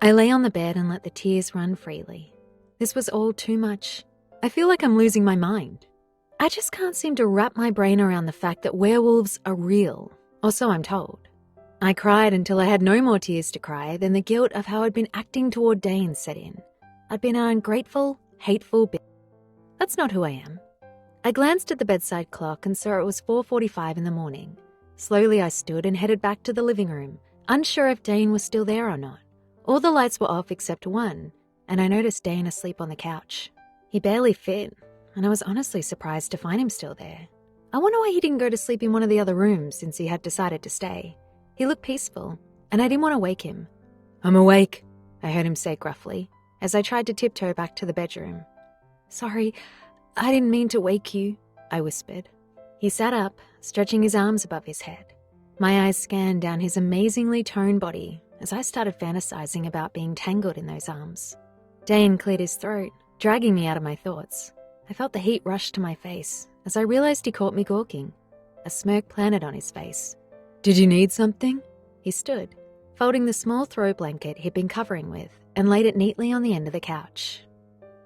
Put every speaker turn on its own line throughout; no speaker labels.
I lay on the bed and let the tears run freely. This was all too much. I feel like I'm losing my mind. I just can't seem to wrap my brain around the fact that werewolves are real, or so I'm told. I cried until I had no more tears to cry than the guilt of how I'd been acting toward Dane set in. I'd been an ungrateful, hateful bitch. That's not who I am. I glanced at the bedside clock and saw it was 4:45 in the morning. Slowly I stood and headed back to the living room, unsure if Dane was still there or not. All the lights were off except one, and I noticed Dane asleep on the couch. He barely fit, and I was honestly surprised to find him still there. I wonder why he didn't go to sleep in one of the other rooms since he had decided to stay. He looked peaceful, and I didn't want to wake him. "I'm awake," I heard him say gruffly, as I tried to tiptoe back to the bedroom. "Sorry, I didn't mean to wake you," I whispered. He sat up, stretching his arms above his head. My eyes scanned down his amazingly toned body as I started fantasizing about being tangled in those arms. Dane cleared his throat, dragging me out of my thoughts. I felt the heat rush to my face as I realized he caught me gawking. A smirk planted on his face. "Did you need something?" He stood, folding the small throw blanket he'd been covering with, and laid it neatly on the end of the couch.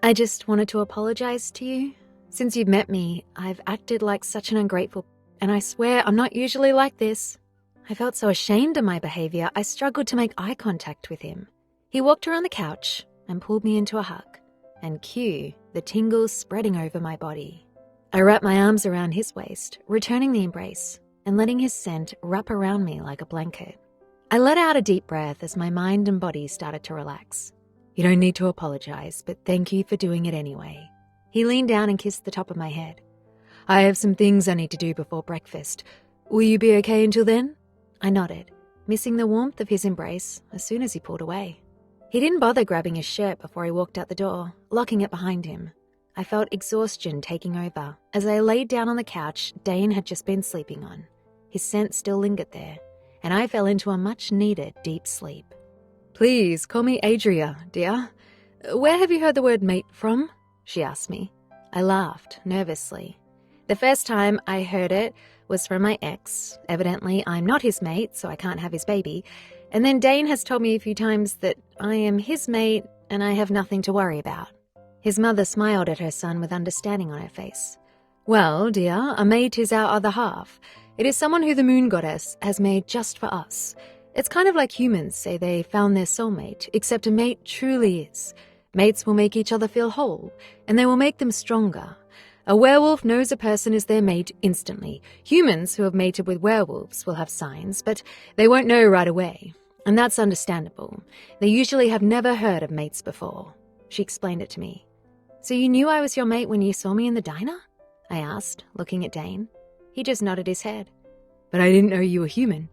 "I just wanted to apologize to you. Since you've met me, I've acted like such an ungrateful, and I swear I'm not usually like this." I felt so ashamed of my behavior, I struggled to make eye contact with him. He walked around the couch and pulled me into a hug, and cue the tingles spreading over my body. I wrapped my arms around his waist, returning the embrace, and letting his scent wrap around me like a blanket. I let out a deep breath as my mind and body started to relax. "You don't need to apologize, but thank you for doing it anyway." He leaned down and kissed the top of my head. "I have some things I need to do before breakfast. Will you be okay until then?" I nodded, missing the warmth of his embrace as soon as he pulled away. He didn't bother grabbing his shirt before he walked out the door, locking it behind him. I felt exhaustion taking over as I laid down on the couch Dane had just been sleeping on. His scent still lingered there, and I fell into a much-needed deep sleep. "Please call me Adria, dear. Where have you heard the word mate from?" she asked me. I laughed nervously. The first time I heard it was from my ex. Evidently, I'm not his mate, so I can't have his baby. And then Dane has told me a few times that I am his mate and I have nothing to worry about. His mother smiled at her son with understanding on her face. "Well, dear, a mate is our other half. It is someone who the moon goddess has made just for us. It's kind of like humans say they found their soulmate, except a mate truly is. Mates will make each other feel whole, and they will make them stronger. A werewolf knows a person is their mate instantly. Humans who have mated with werewolves will have signs, but they won't know right away. And that's understandable. They usually have never heard of mates before." She explained it to me. "So you knew I was your mate when you saw me in the diner?" I asked, looking at Dane. He just nodded his head. "But I didn't know you were human.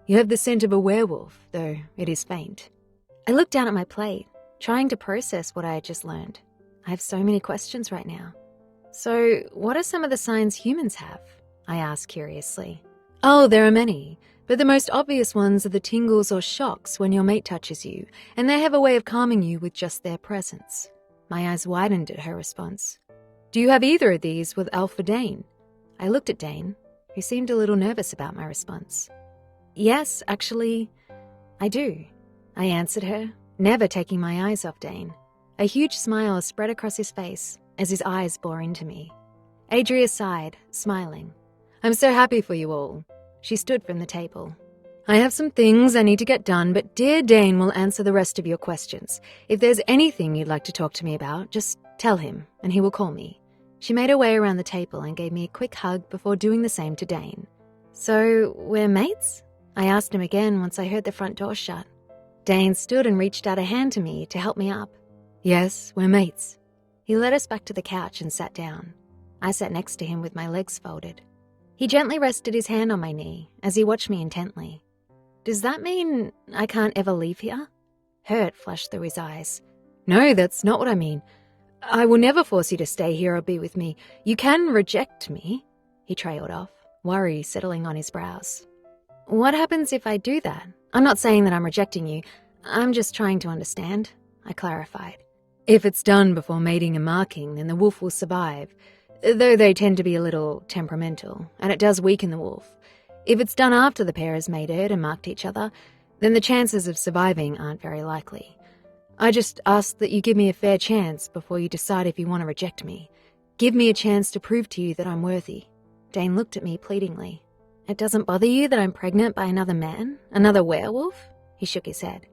You have the scent of a werewolf, though it is faint." I looked down at my plate, trying to process what I had just learned. I have so many questions right now. "So, what are some of the signs humans have?" I asked curiously. "Oh, there are many, but the most obvious ones are the tingles or shocks when your mate touches you, and they have a way of calming you with just their presence." My eyes widened at her response. "Do you have either of these with Alpha Dane?" I looked at Dane, who seemed a little nervous about my response. "Yes, actually, I do," I answered her, never taking my eyes off Dane. A huge smile spread across his face as his eyes bore into me. Adria sighed, smiling. "I'm so happy for you all." She stood from the table. "I have some things I need to get done, but dear Dane will answer the rest of your questions. If there's anything you'd like to talk to me about, just tell him, and he will call me." She made her way around the table and gave me a quick hug before doing the same to Dane. "So, we're mates?" I asked him again once I heard the front door shut. Dane stood and reached out a hand to me to help me up. "Yes, we're mates." He led us back to the couch and sat down. I sat next to him with my legs folded. He gently rested his hand on my knee as he watched me intently. "Does that mean I can't ever leave here?" Hurt flashed through his eyes. "No, that's not what I mean. I will never force you to stay here or be with me. You can reject me." He trailed off, worry settling on his brows. "What happens if I do that? I'm not saying that I'm rejecting you. I'm just trying to understand," I clarified. "If it's done before mating and marking, then the wolf will survive, though they tend to be a little temperamental, and it does weaken the wolf. If it's done after the pair has mated and marked each other, then the chances of surviving aren't very likely. I just ask that you give me a fair chance before you decide if you want to reject me. Give me a chance to prove to you that I'm worthy." Dane looked at me pleadingly. "It doesn't bother you that I'm pregnant by another man? Another werewolf?" He shook his head.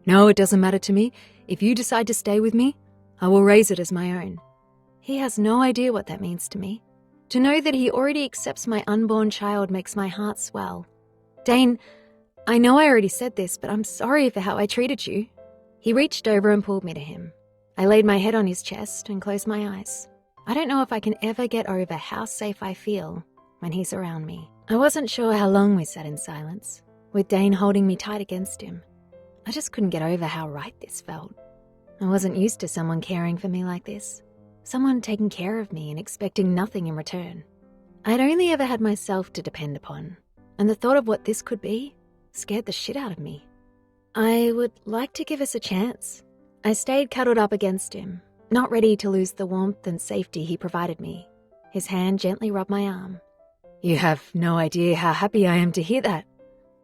"No, it doesn't matter to me. If you decide to stay with me, I will raise it as my own." He has no idea what that means to me. To know that he already accepts my unborn child makes my heart swell. "Dane, I know I already said this, but I'm sorry for how I treated you." He reached over and pulled me to him. I laid my head on his chest and closed my eyes. I don't know if I can ever get over how safe I feel when he's around me. I wasn't sure how long we sat in silence, with Dane holding me tight against him. I just couldn't get over how right this felt. I wasn't used to someone caring for me like this. Someone taking care of me and expecting nothing in return. I'd only ever had myself to depend upon, and the thought of what this could be scared the shit out of me. "I would like to give us a chance." I stayed cuddled up against him, not ready to lose the warmth and safety he provided me. His hand gently rubbed my arm. "You have no idea how happy I am to hear that."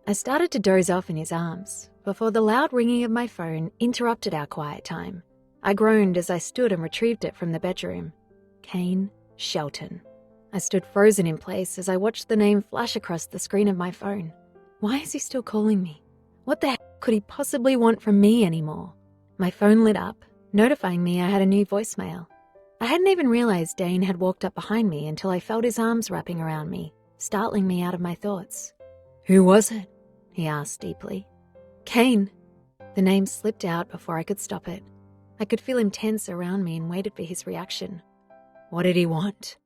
I started to doze off in his arms before the loud ringing of my phone interrupted our quiet time. I groaned as I stood and retrieved it from the bedroom. Kane Shelton. I stood frozen in place as I watched the name flash across the screen of my phone. Why is he still calling me? What the heck could he possibly want from me anymore? My phone lit up, notifying me I had a new voicemail. I hadn't even realized Dane had walked up behind me until I felt his arms wrapping around me, startling me out of my thoughts. "Who was it?" he asked deeply. "Kane." The name slipped out before I could stop it. I could feel him tense around me and waited for his reaction. What did he want?